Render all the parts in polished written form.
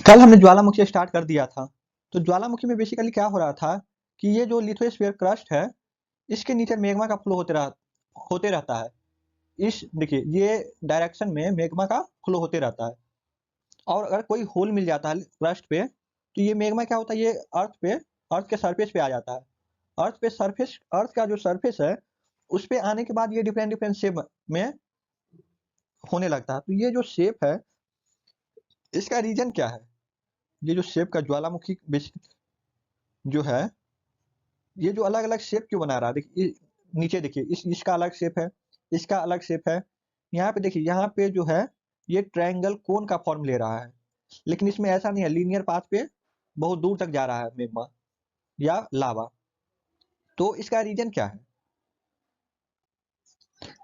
कल हमने ज्वालामुखी स्टार्ट कर दिया था। तो ज्वालामुखी में बेसिकली क्या हो रहा था कि ये जो लिथोस्फीयर क्रस्ट है, इसके नीचे मैग्मा का फ्लो होते रहता है। इस देखिए ये डायरेक्शन में मैग्मा का फ्लो होते रहता है। और अगर कोई होल मिल जाता है क्रस्ट पे, तो ये मैग्मा क्या होता है, ये अर्थ के सरफेस पे आ जाता है। अर्थ का जो सरफेस है, उस पे आने के बाद ये डिफरेंट डिफरेंट शेप में होने लगता है। तो ये जो शेप है, इसका रीजन क्या है? ये जो शेप का ज्वालामुखी बेसिक जो है, ये जो अलग अलग शेप क्यों बना रहा है? देखिए नीचे देखिए, इसका अलग शेप है, इसका अलग शेप है। यहाँ पे देखिए, यहाँ पे जो है ये ट्रायंगल कोन का फॉर्म ले रहा है। लेकिन इसमें ऐसा नहीं है, लीनियर पाथ पे बहुत दूर तक जा रहा है मैग्मा या लावा। तो इसका रीजन क्या है?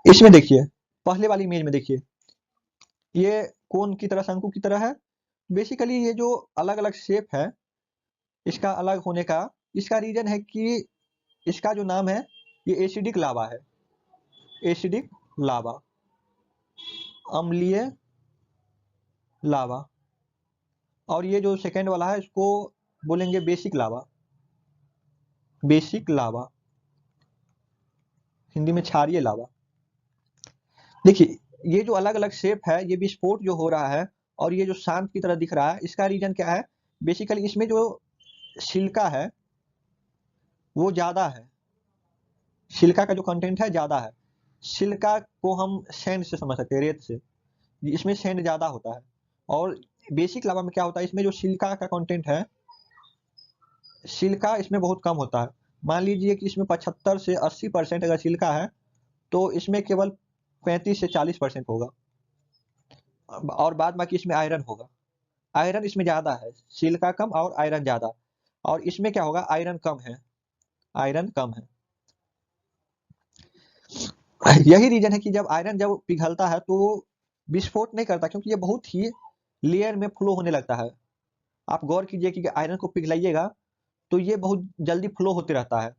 इसमें देखिए, पहले वाली इमेज में देखिए, ये कोन की तरह, शंकु की तरह है। बेसिकली ये जो अलग अलग शेप है, इसका अलग होने का इसका रीजन है कि इसका जो नाम है, ये एसिडिक लावा है। एसिडिक लावा, अम्लीय लावा। और ये जो सेकंड वाला है, इसको बोलेंगे बेसिक लावा। बेसिक लावा, हिंदी में क्षारीय लावा। देखिए ये जो अलग अलग शेप है, ये विस्फोट जो हो रहा है और ये जो शांत की तरह दिख रहा है, इसका रीजन क्या है? बेसिकली इसमें जो सिलिका है वो ज्यादा है। सिलिका का जो कंटेंट है ज्यादा है। सिलिका को हम सैंड से समझ सकते हैं, रेत से। इसमें सैंड ज्यादा होता है। और बेसिक लावा में क्या होता है, इसमें जो सिलिका का कंटेंट है, सिलिका इसमें बहुत कम होता है। मान लीजिए कि इसमें 75 से 80% अगर सिलिका है, तो इसमें केवल 35 से 40% होगा। और बाद बाकी इसमें आयरन होगा। आयरन इसमें ज्यादा है, सिलिका कम और आयरन ज्यादा। और इसमें क्या होगा, आयरन कम है। आयरन कम है। यही रीजन है कि जब आयरन जब पिघलता है तो विस्फोट नहीं करता, क्योंकि ये बहुत ही लेयर में फ्लो होने लगता है। आप गौर कीजिए कि आयरन को पिघलाइएगा तो ये बहुत जल्दी फ्लो होते रहता है।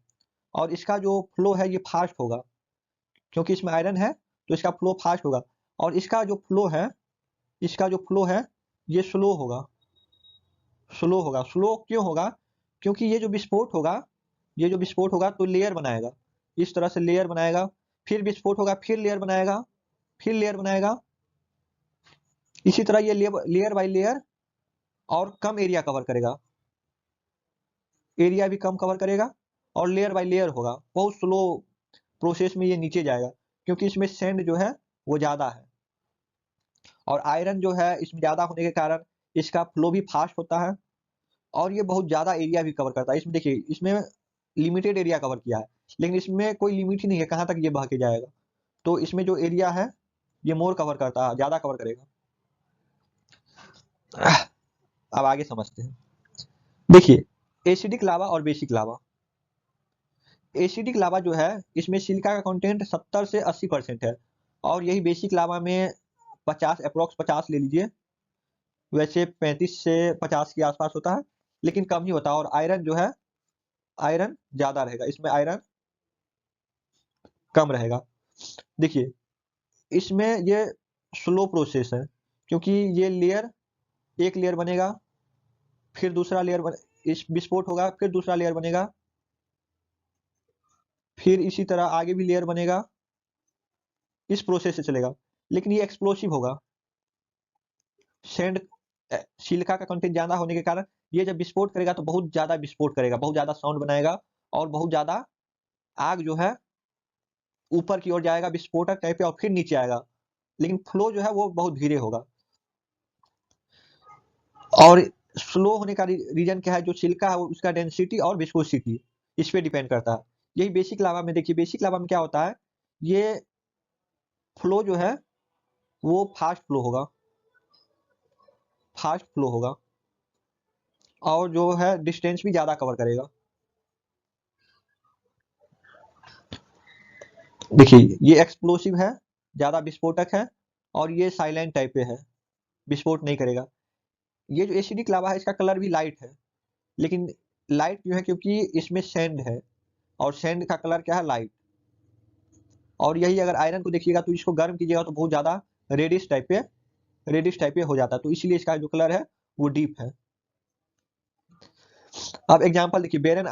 और इसका जो फ्लो है ये फास्ट होगा, क्योंकि इसमें आयरन है तो इसका फ्लो फास्ट होगा। और इसका जो फ्लो है ये स्लो होगा। स्लो होगा। स्लो क्यों होगा? क्योंकि ये जो विस्फोट होगा तो लेयर बनाएगा। इस तरह से लेयर बनाएगा, फिर विस्फोट होगा, फिर लेयर बनाएगा, फिर लेयर बनाएगा। इसी तरह ये लेयर बाय लेयर और कम एरिया कवर करेगा। एरिया भी कम कवर करेगा और लेयर बाय लेयर होगा। बहुत स्लो प्रोसेस में ये नीचे जाएगा, क्योंकि इसमें सैंड जो है वो ज्यादा है। और आयरन जो है इसमें ज्यादा होने के कारण इसका फ्लो भी फास्ट होता है। और ये बहुत ज्यादा एरिया भी कवर करता है। इसमें देखिए, इसमें लिमिटेड एरिया कवर किया है, लेकिन इसमें कोई लिमिट ही नहीं है कहाँ तक ये बह के जाएगा। तो इसमें जो एरिया है ये मोर कवर करता है, ज्यादा कवर करेगा। अब आगे समझते हैं। देखिए, एसिडिक लावा और बेसिक लावा। एसिडिक लावा जो है, इसमें सिलिका का कंटेंट 70 से 80% है। और यही बेसिक लावा में 50, अप्रोक्स 50 ले लीजिए। वैसे 35 से 50 के आसपास होता है, लेकिन कम ही होता है। और आयरन जो है, आयरन ज्यादा रहेगा, इसमें आयरन कम रहेगा। देखिए, इसमें ये स्लो प्रोसेस है, क्योंकि ये लेयर, एक लेयर बनेगा, फिर दूसरा लेयर इस विस्फोट होगा, फिर दूसरा लेयर बनेगा, फिर इसी तरह आगे भी लेयर बनेगा। इस प्रोसेस से चलेगा। लेकिन ये एक्सप्लोसिव होगा। सैंड सिलिका का कंटेंट ज्यादा होने के कारण ये जब विस्फोट करेगा तो बहुत ज्यादा विस्फोट करेगा, बहुत ज्यादा साउंड बनाएगा। और बहुत ज्यादा आग जो है ऊपर की ओर जाएगा विस्फोटक टाइप पे, और फिर नीचे आएगा। लेकिन फ्लो जो है वो बहुत धीरे होगा। और स्लो होने का रीजन क्या है? जो सिलिका है उसका डेंसिटी और विस्कोसिटी इस पे डिपेंड करता है। यही बेसिक लावा में देखिए, बेसिक लावा में क्या होता है, ये फ्लो जो है वो फास्ट फ्लो होगा। फास्ट फ्लो होगा और जो है डिस्टेंस भी ज्यादा कवर करेगा। देखिए, ये एक्सप्लोसिव है, ज्यादा विस्फोटक है। और ये साइलेंट टाइप पे है, विस्फोट नहीं करेगा। ये जो एसिडिक लावा है, इसका कलर भी लाइट है। लेकिन लाइट क्यों है? क्योंकि इसमें सैंड है, और सैंड का कलर क्या है? लाइट। और यही अगर आयरन को देखिएगा तो इसको गर्म कीजिएगा तो बहुत ज्यादा रेडिश टाइप पे हो जाता है, तो इसलिए इसका जो कलर है वो डीप है। अब एग्जांपल देखिए, बैरन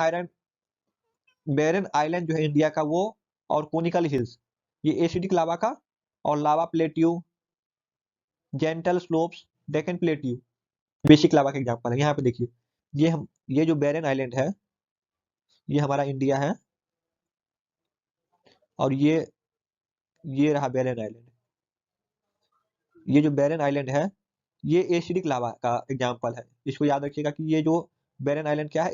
आइलैंड जो है इंडिया का वो, और कोनिकल हिल्स, ये एसिडिक लावा का, और lava plateau, gentle slopes, Deccan plateau basic lava का एग्जांपल है। यहाँ पे देखिए, ये जो बैरन आइलैंड है ये हमारा इंडिया है, और ये रहा बैरन आइलैंड। ये जो बैरन आइलैंड है ये एसिडिक लावा का एग्जांपल है। इसको याद रखिएगा कि ये जो बैरन आइलैंड क्या है,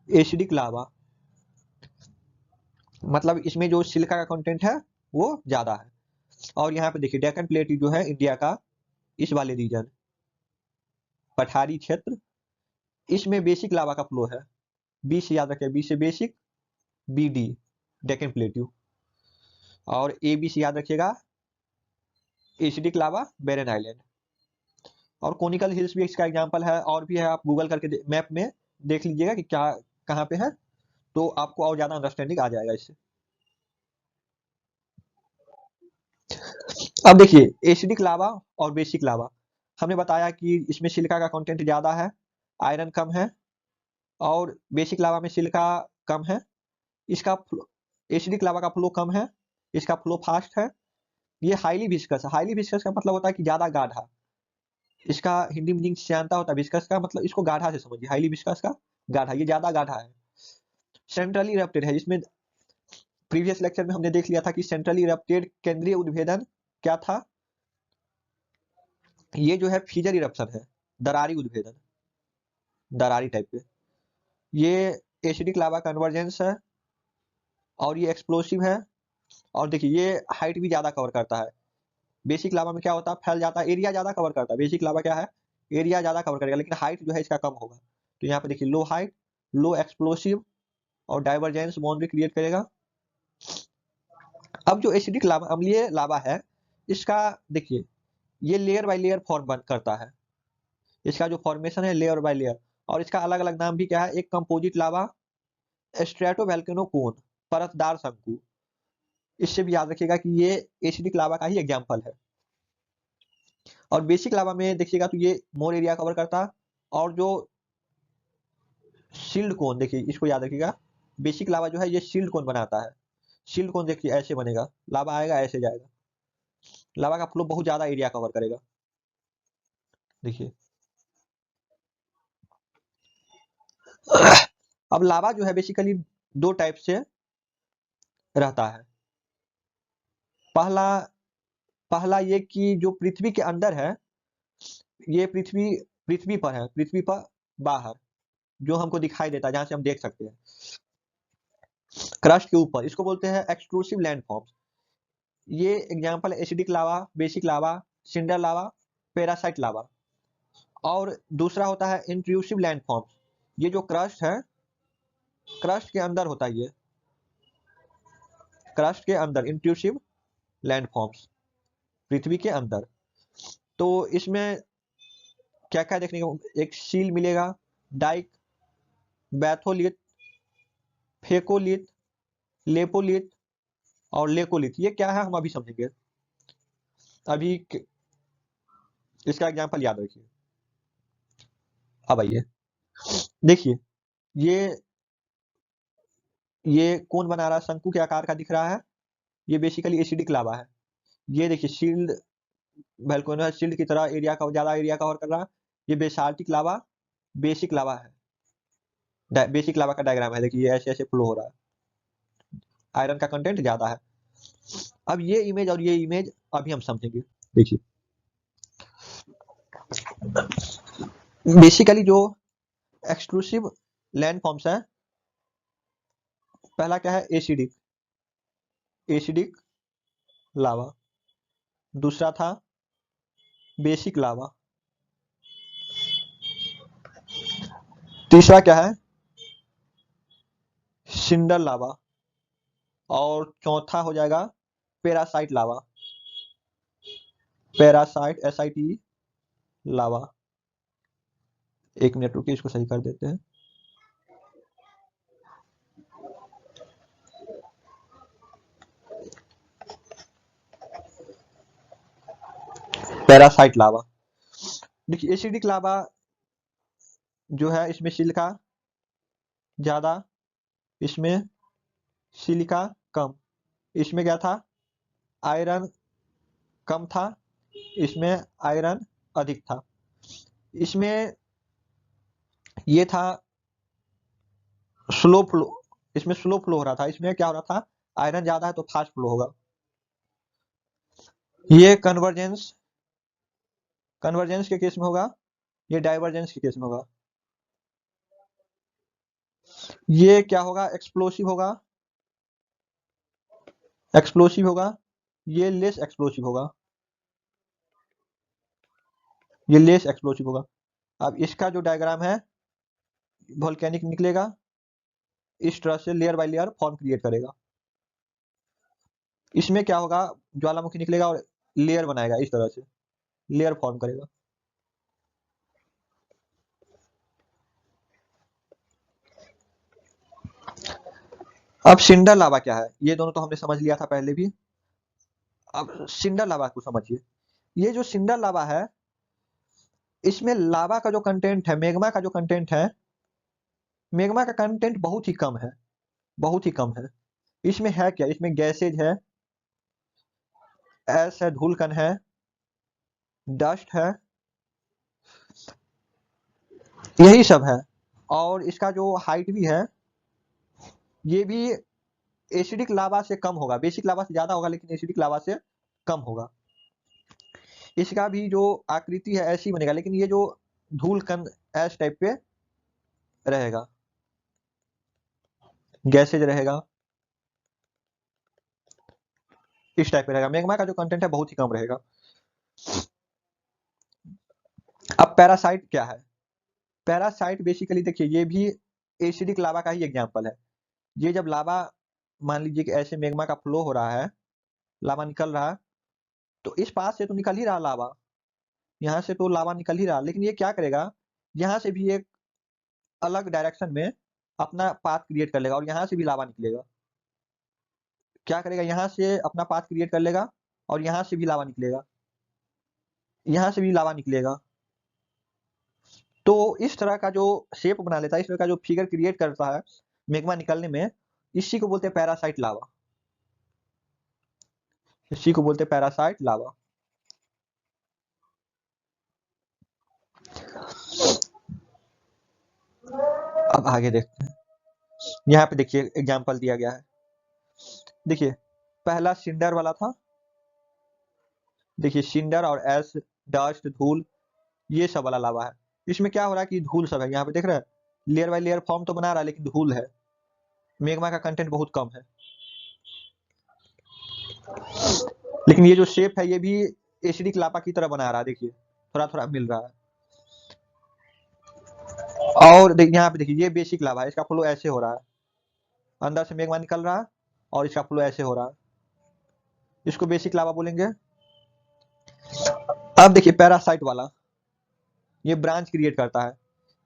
एसिडिक लावा, मतलब इसमें जो सिलिका का कंटेंट है वो ज्यादा है। और यहाँ पे देखिए, डेक्कन प्लेट जो है इंडिया का, इस वाले रीजन, पठारी क्षेत्र, इसमें बेसिक लावा का फ्लो है। बी से याद रखें, बी से basic, B D Deccan plateau, और ए बी से याद रखिएगा, एसिडिक लावा बैरन आइलैंड। और कोनिकल हिल्स भी इसका एग्जांपल है, और भी है, आप गूगल करके मैप में देख लीजिएगा कि क्या कहाँ पे है, तो आपको और ज्यादा अंडरस्टैंडिंग आ जाएगा इससे। अब देखिए, एसिडिक लावा और बेसिक लावा, हमने बताया कि इसमें सिलिका का कंटेंट ज्यादा है, आयरन कम है, और बेसिक लावा में सिलिका कम है। इसका एसिडिक लावा का फ्लो कम है, इसका फ्लो फास्ट है। ये हाईली विस्कस है। हाईली विस्कस का मतलब होता है कि ज्यादा गाढ़ा। इसका हिंदी मीनिंग श्यानता होता है, विस्कस का मतलब इसको गाढ़ा से समझिए, हाईली विस्कस का गाढ़ा, ये ज्यादा गाढ़ा है। सेंट्रली इरप्टेड है, जिसमें प्रीवियस लेक्चर में हमने देख लिया था कि सेंट्रली इरप्टेड केंद्रीय उद्भेदन क्या था, ये जो है फीजर इरप्शन है, दरारी उद्भेदन, दरारी टाइप पे। ये एसिडिक लावा कन्वर्जेंस है, और ये एक्सप्लोसिव है। और देखिए, ये हाइट भी ज्यादा कवर करता है। बेसिक लावा में क्या होता है, फैल जाता है, एरिया ज्यादा कवर करता है। बेसिक लावा क्या है, एरिया ज्यादा कवर करेगा, लेकिन हाइट जो है इसका कम होगा। तो यहाँ पे देखिए, लो हाइट, लो एक्सप्लोसिव, और डाइवर्जेंस बाउंड्री क्रिएट करेगा। अब जो एसिडिक लावा, अम्लीय लावा है, इसका देखिए, ये लेयर बाय लेयर फॉर्म करता है। इसका जो फॉर्मेशन है लेयर बाय लेयर, और इसका अलग अलग नाम भी क्या है, एक कंपोजिट लावा, स्ट्रेटोवोल्केनो कोन, परतदार शंकु। इससे भी याद रखिएगा कि ये एसिडिक लावा का ही एग्जाम्पल है। और बेसिक लावा में देखिएगा तो ये मोर एरिया कवर करता है। और जो शील्ड कोन, देखिए इसको याद रखिएगा, बेसिक लावा जो है ये शील्ड कोन बनाता है। शील्ड कोन देखिए ऐसे बनेगा, लावा आएगा ऐसे जाएगा, लावा का फ्लो बहुत ज्यादा एरिया कवर करेगा। देखिए, अब लावा जो है बेसिकली दो टाइप से रहता है। पहला पहला ये कि जो पृथ्वी के अंदर है, ये पृथ्वी पर है, पृथ्वी पर बाहर जो हमको दिखाई देता है, जहां से हम देख सकते हैं, क्रस्ट के ऊपर, इसको बोलते हैं एक्सक्लूसिव लैंडफॉर्म्स। ये एग्जांपल है एसिडिक लावा, बेसिक लावा, सिंडर लावा, पैरासाइट लावा। और दूसरा होता है इंट्रूसिव लैंडफॉर्म्स। ये जो क्रस्ट है, क्रस्ट के अंदर होता है, ये क्रस्ट के अंदर इंट्रूसिव लैंडफॉर्म्स, पृथ्वी के अंदर। तो इसमें क्या क्या देखने को, एक सील मिलेगा, डाइक, बैथोलिथ, फेकोलिथ, लेपोलिथ, और लेकोलिथ। ये क्या है हम अभी समझेंगे। अभी इसका एग्जांपल याद रखिए। अब आइए देखिए, ये ये कौन बना रहा है, शंकु के आकार का दिख रहा है, ये बेसिकली एसिडिक लावा है। ये देखिए, शील्ड वोल्केनो शील्ड की तरह एरिया का ज्यादा एरिया कवर कर रहा है। ये बेसाल्टिक लावा, बेसिक लावा है, बेसिक लावा का डायग्राम है, देखिए ऐसे ऐसे फ्लो हो रहा है, आयरन का कंटेंट ज्यादा है। अब ये इमेज और ये इमेज अभी हम समझेंगे। देखिए, बेसिकली जो एक्सक्लूसिव लैंड फॉर्म्स है, पहला क्या है, एसिडिक लावा। दूसरा था बेसिक लावा। तीसरा क्या है, सिंडर लावा। और चौथा हो जाएगा पैरासाइट लावा, पैरासाइट SIT लावा। एक मिनट रुकिए, इसको सही कर देते हैं। पैरासाइट लावा। देखिए एसिडिक लावा जो है इसमें सिलिका ज्यादा, इसमें सिलिका कम, इसमें क्या था आयरन कम था, इसमें आयरन अधिक था, इसमें ये था स्लो फ्लो, इसमें स्लो फ्लो हो रहा था, इसमें क्या हो रहा था आयरन ज्यादा है तो फास्ट फ्लो होगा। ये कन्वर्जेंस कन्वर्जेंस के केस में होगा, ये डाइवर्जेंस के केस में होगा। ये क्या होगा एक्सप्लोसिव होगा, एक्सप्लोसिव होगा, ये लेस एक्सप्लोसिव होगा, ये लेस एक्सप्लोसिव होगा। अब इसका जो डायग्राम है वोल्केनिक निकलेगा, इस तरह से layer by layer form create करेगा। इसमें क्या होगा ज्वालामुखी निकलेगा और लेयर बनाएगा, इस तरह से लेयर फॉर्म करेगा। अब सिंडर लावा क्या है, ये दोनों तो हमने समझ लिया था पहले भी। अब सिंडर लावा को समझिए। ये जो सिंडर लावा है इसमें लावा का जो कंटेंट है, मेग्मा का जो कंटेंट है, मेग्मा का कंटेंट बहुत ही कम है, बहुत ही कम है। इसमें है क्या, इसमें गैसेज है, ऐश है, धूल कण है, डस्ट है, यही सब है। और इसका जो हाइट भी है ये भी एसिडिक लावा से कम होगा, बेसिक लावा से ज्यादा होगा लेकिन एसिडिक लावा से कम होगा। इसका भी जो आकृति है ऐसी बनेगा, लेकिन ये जो धूल कण ऐश टाइप पे रहेगा, गैसेज रहेगा, इस टाइप पे रहेगा। मैग्मा का जो कंटेंट है बहुत ही कम रहेगा। अब पैरासाइट क्या है, पैरासाइट बेसिकली देखिए ये भी एसिडिक लावा का ही एग्जांपल है। ये जब लावा मान लीजिए कि ऐसे मैग्मा का फ्लो हो रहा है, लावा निकल रहा है, तो इस पास से तो निकल ही रहा लावा, यहाँ से तो लावा निकल ही रहा, लेकिन ये क्या करेगा यहाँ से भी एक अलग डायरेक्शन में अपना पाथ क्रिएट कर लेगा और यहाँ से भी लावा निकलेगा। क्या करेगा यहाँ से अपना पाथ क्रिएट कर लेगा और यहाँ से भी लावा निकलेगा, यहाँ से भी लावा निकलेगा। तो इस तरह का जो शेप बना लेता है, इस तरह का जो फिगर क्रिएट करता है मैग्मा निकलने में, इसी को बोलते हैं पैरासाइट लावा, इसी को बोलते हैं पैरासाइट लावा। अब आगे देखते हैं, यहाँ पे देखिए एग्जाम्पल दिया गया है। देखिए पहला सिंडर वाला था, देखिए सिंडर और एश, डस्ट, धूल, ये सब वाला लावा है। इसमें क्या हो रहा है कि धूल सब है, यहाँ पे देख रहे हैं लेयर बाय लेयर फॉर्म तो बना रहा है लेकिन धूल है, मैग्मा का कंटेंट बहुत कम है। लेकिन ये जो शेप है ये भी एसिडिक लावा की तरह बना रहा है, देखिए थोड़ा थोड़ा मिल रहा है। और यहाँ पे देखिए ये बेसिक लावा है, इसका फ्लो ऐसे हो रहा है, अंदर से मैग्मा निकल रहा है और इसका फ्लो ऐसे हो रहा है, इसको बेसिक लावा बोलेंगे। अब देखिए पैरासाइट वाला, ये ब्रांच क्रिएट करता है,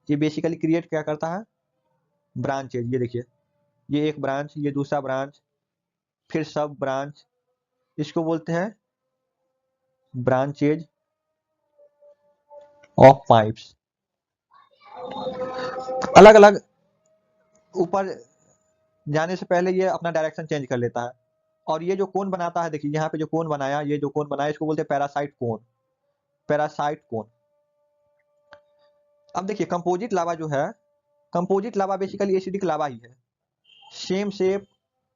ये बेसिकली क्रिएट क्या करता है ब्रांचेज। ये देखिए ये एक ब्रांच, ये दूसरा ब्रांच, फिर सब ब्रांच, इसको बोलते हैं ब्रांचेज ऑफ पाइप्स। अलग अलग ऊपर जाने से पहले ये अपना डायरेक्शन चेंज कर लेता है। और ये जो कोन बनाता है, देखिए यहाँ पे जो कोन बनाया, ये जो कोन बनाया इसको बोलते हैं पैरासाइट कोन, पैरासाइट कोन। अब देखिए कंपोजिट लावा जो है, कंपोजिट लावा बेसिकली एसिडिक लावा ही है, सेम शेप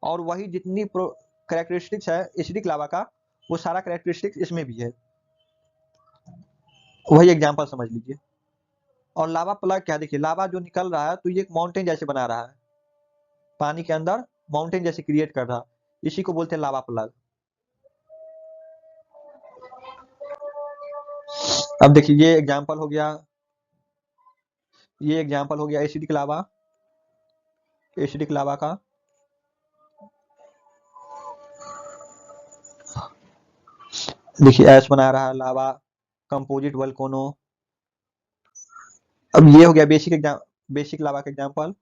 और वही जितनी कैरेक्टरिस्टिक्स है एसिडिक लावा का, वो सारा कैरेक्टरिस्टिक्स इसमें भी है, वही एग्जांपल समझ लीजिए। और लावा प्लग क्या, देखिए लावा जो निकल रहा है तो ये एक माउंटेन जैसे बना रहा है, पानी के अंदर माउंटेन जैसे क्रिएट कर रहा है, इसी को बोलते हैं लावा प्लग। अब देखिए ये एग्जांपल हो गया, ये एग्जांपल हो गया एसिडिक लावा, एसिडिक लावा का। देखिए ऐश बना रहा है लावा, कंपोजिट वल्कोनो। अब ये हो गया बेसिक लावा का एग्जांपल,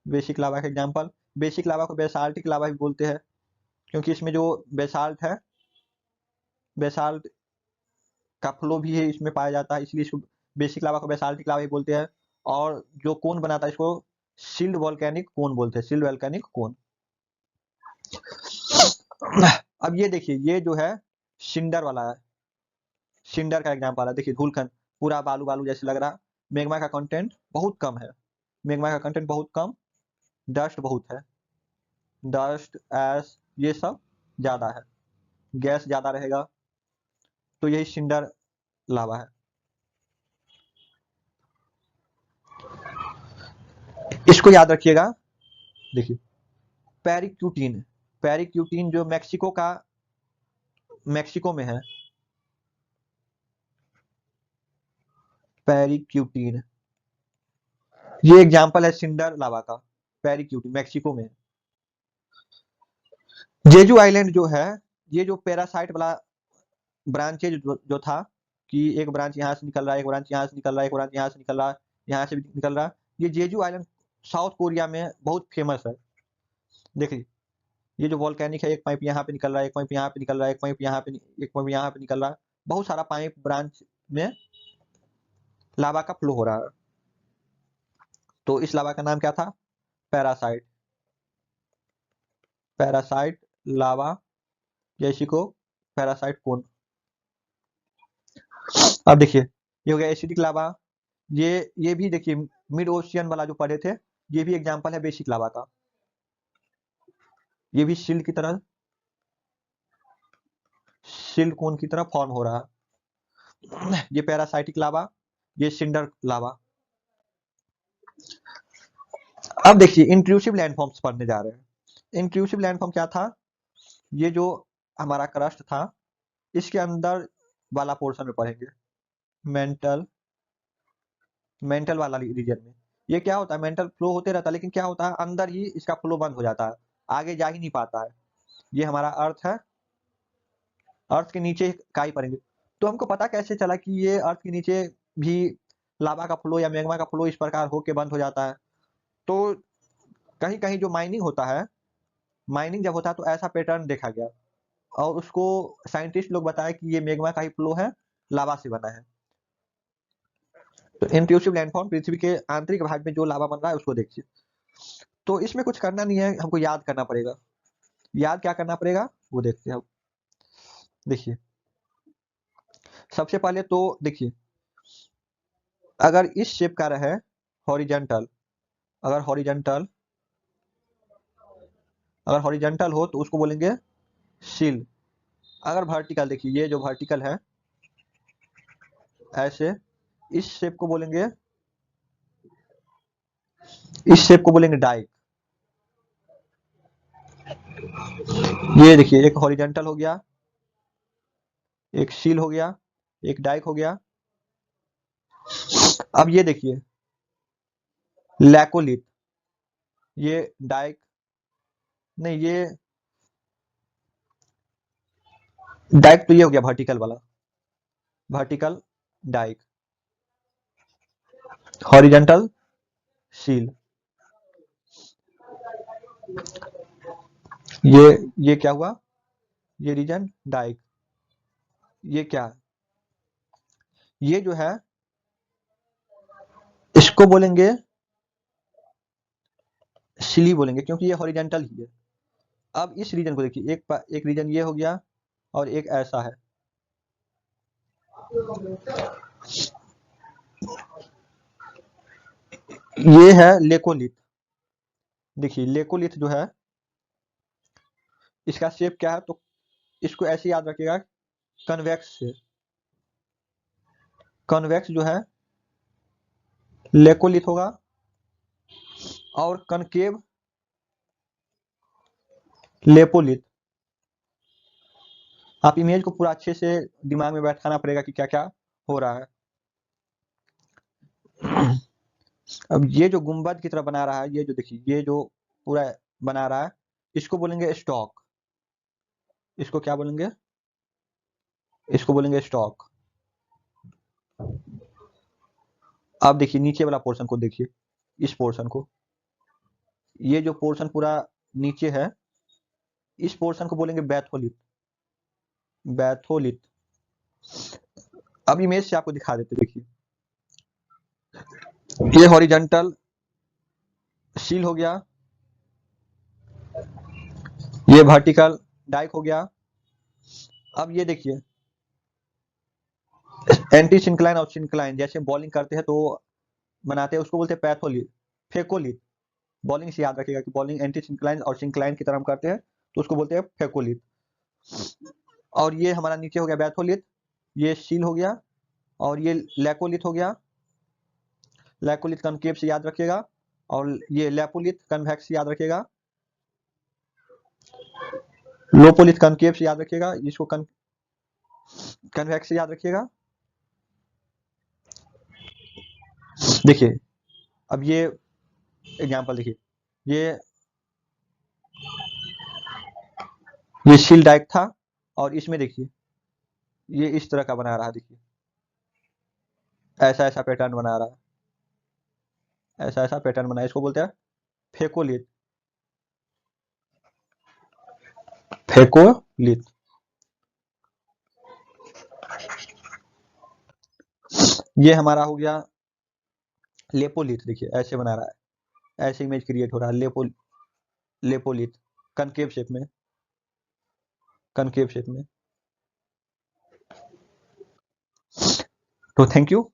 बेसिक लावा का एग्जांपल। बेसिक लावा को बेसाल्टिक लावा भी बोलते हैं, क्योंकि इसमें जो बेसाल्ट है, बेसाल्ट का फ्लो भी है इसमें पाया जाता है, इसलिए इसको बेसिक लावा को बेसाल्टिक लावा ही बोलते हैं। और जो कोन बनाता है इसको सील्ड वोल्केनिक कोन बोलते हैं, सील्ड वोल्केनिक कोन। अब ये देखिए, ये जो है सिंडर वाला है, सिंडर का एग्जाम्पल है। देखिए धूलखंड पूरा बालू बालू जैसे लग रहा, मैग्मा का कंटेंट बहुत कम है, मैग्मा का कंटेंट बहुत कम, डस्ट बहुत है, डस्ट ऐश ये सब ज्यादा है, गैस ज्यादा रहेगा, तो यही सिंडर लावा है। इसको याद रखिएगा। देखिए पेरिक्यूटिन, पेरिक्यूटिन जो मैक्सिको का, मैक्सिको में है पेरिक्यूटिन, ये एग्जांपल है सिंडर लावा का, पेरिक्यूटिन मैक्सिको में। जेजू आइलैंड जो है, ये जो पैरासाइट वाला ब्रांचेज जो था कि एक ब्रांच यहाँ से निकल रहा है, एक ब्रांच यहाँ से निकल रहा है, एक ब्रांच यहाँ से निकल रहा है, यहाँ से भी निकल रहा है, ये जेजू आइलैंड साउथ कोरिया में बहुत फेमस है। देखिए ये जो वॉल्केनिक है, एक पाइप यहाँ पे निकल रहा है, एक पाइप यहाँ पे निकल रहा है, एक पाइप यहाँ पे, एक पाइप यहाँ पे निकल रहा है, बहुत सारा पाइप ब्रांच में लावा का फ्लो हो रहा है। तो इस लावा का नाम क्या था? पैरासाइट, पैरासाइट लावा, जैसी को पैरासाइट कोन। अब देखिए ये हो गया एसिडिक लावा, ये भी देखिए मिड ओशियन वाला जो पढ़े थे, ये भी एग्जांपल है बेसिक लावा का, ये भी शिल्ड की तरह, शिल्ड कोन की तरह फॉर्म हो रहा है। ये पैरासाइटिक लावा, ये सिंडर लावा। अब देखिए इंट्रूसिव लैंडफॉर्म्स पढ़ने जा रहे हैं। इंट्रूसिव लैंडफॉर्म क्या था? ये जो हमारा क्रस्ट था, इसके अंदर वाला पोर्शन में पढ़ेंगे, मेंटल, मेंटल वाला रीजन में। ये क्या होता है, मेंटल फ्लो होते रहता है, लेकिन क्या होता है अंदर ही इसका फ्लो बंद हो जाता है, आगे जा ही नहीं पाता है। ये हमारा अर्थ है, अर्थ के नीचे काई पड़ेंगे। तो हमको पता कैसे चला कि ये अर्थ के नीचे भी लावा का फ्लो या मैग्मा का फ्लो इस प्रकार होके बंद हो जाता है? तो कहीं कहीं जो माइनिंग होता है, माइनिंग जब होता है तो ऐसा पैटर्न देखा गया, और उसको साइंटिस्ट लोग बताए कि ये मैग्मा का ही फ्लो है, लावा से बना है। तो इंट्रूसिव लैंडफॉर्म पृथ्वी के आंतरिक भाग में जो लावा बन रहा है उसको देखिए। तो इसमें कुछ करना नहीं है, हमको याद करना पड़ेगा। याद क्या करना पड़ेगा वो देखते हैं। देखिए सबसे पहले तो देखिए, अगर इस शेप का रहे हॉरिजेंटल, अगर हॉरिजेंटल, अगर हॉरिजेंटल हो तो उसको बोलेंगे शिल। अगर वर्टिकल, देखिए ये जो वर्टिकल है ऐसे, इस शेप को बोलेंगे, इस शेप को बोलेंगे डाइक। ये देखिए एक हॉरिजेंटल हो गया, एक शील हो गया, एक डाइक हो गया। अब ये देखिए लैकोलिथ, ये डाइक नहीं, ये डाइक तो ये हो गया वर्टिकल वाला, वर्टिकल डाइक, हॉरिजेंटल शील। ये क्या हुआ, ये रीजन डाइक। ये क्या, ये जो है इसको बोलेंगे शिली बोलेंगे, क्योंकि ये हॉरिजेंटल ही है। अब इस रीजन को देखिए, एक रीजन ये हो गया और एक ऐसा है। ये है लेकोलिथ। देखिए लेकोलिथ जो है इसका शेप क्या है, तो इसको ऐसे याद रखिएगा, कन्वेक्स से, कन्वेक्स जो है लेकोलिथ होगा, और कनकेव लेपोलिथ। आप इमेज को पूरा अच्छे से दिमाग में बैठाना पड़ेगा कि क्या क्या हो रहा है। अब ये जो गुंबद की तरह बना रहा है, ये जो देखिए ये जो पूरा बना रहा है, इसको बोलेंगे स्टॉक। इसको क्या बोलेंगे, इसको बोलेंगे स्टॉक। आप देखिए नीचे वाला पोर्शन को देखिए, इस पोर्शन को, ये जो पोर्शन पूरा नीचे है, इस पोर्शन को बोलेंगे बैथोलिथ, बैथोलिथ। अब इमेज से आपको दिखा देते, देखिए ये हॉरिजॉन्टल सील हो गया, ये वर्टिकल डाइक हो गया। अब ये देखिए एंटी सिंक्लाइन और सिंक्लाइन, जैसे बॉलिंग करते हैं तो बनाते हैं, उसको बोलते हैं पैथोलिथ, फेकोलिथ। बॉलिंग से याद रखिएगा कि बॉलिंग एंटी सिंक्लाइन और सिंक्लाइन की तरह हम करते हैं तो उसको बोलते हैं फेकोलिथ। और ये हमारा नीचे हो गया बैथोलिथ, ये सील हो गया, और ये लैकोलिथ हो गया। लैकोलिथ कनकेव से याद रखिएगा, और ये लैपोलिथ कन्वेक्स से याद रखिएगा। लोपोलिथ कनकेव से याद रखिएगा, इसको कन्वेक्स से याद रखिएगा। देखिए अब ये एग्जांपल देखिए, ये सील डाइक था, और इसमें देखिए ये इस तरह का बना रहा है, देखिए ऐसा ऐसा पैटर्न बना रहा है, ऐसा ऐसा पैटर्न बना है, इसको बोलते हैं फेकोलिथ। फेकोलिथ। ये हमारा हो गया लेपोलिथ, देखिए ऐसे बना रहा है, ऐसे इमेज क्रिएट हो रहा है, लेपोलिथ कनकेव शेप में, कनकेव शेप में। तो थैंक यू।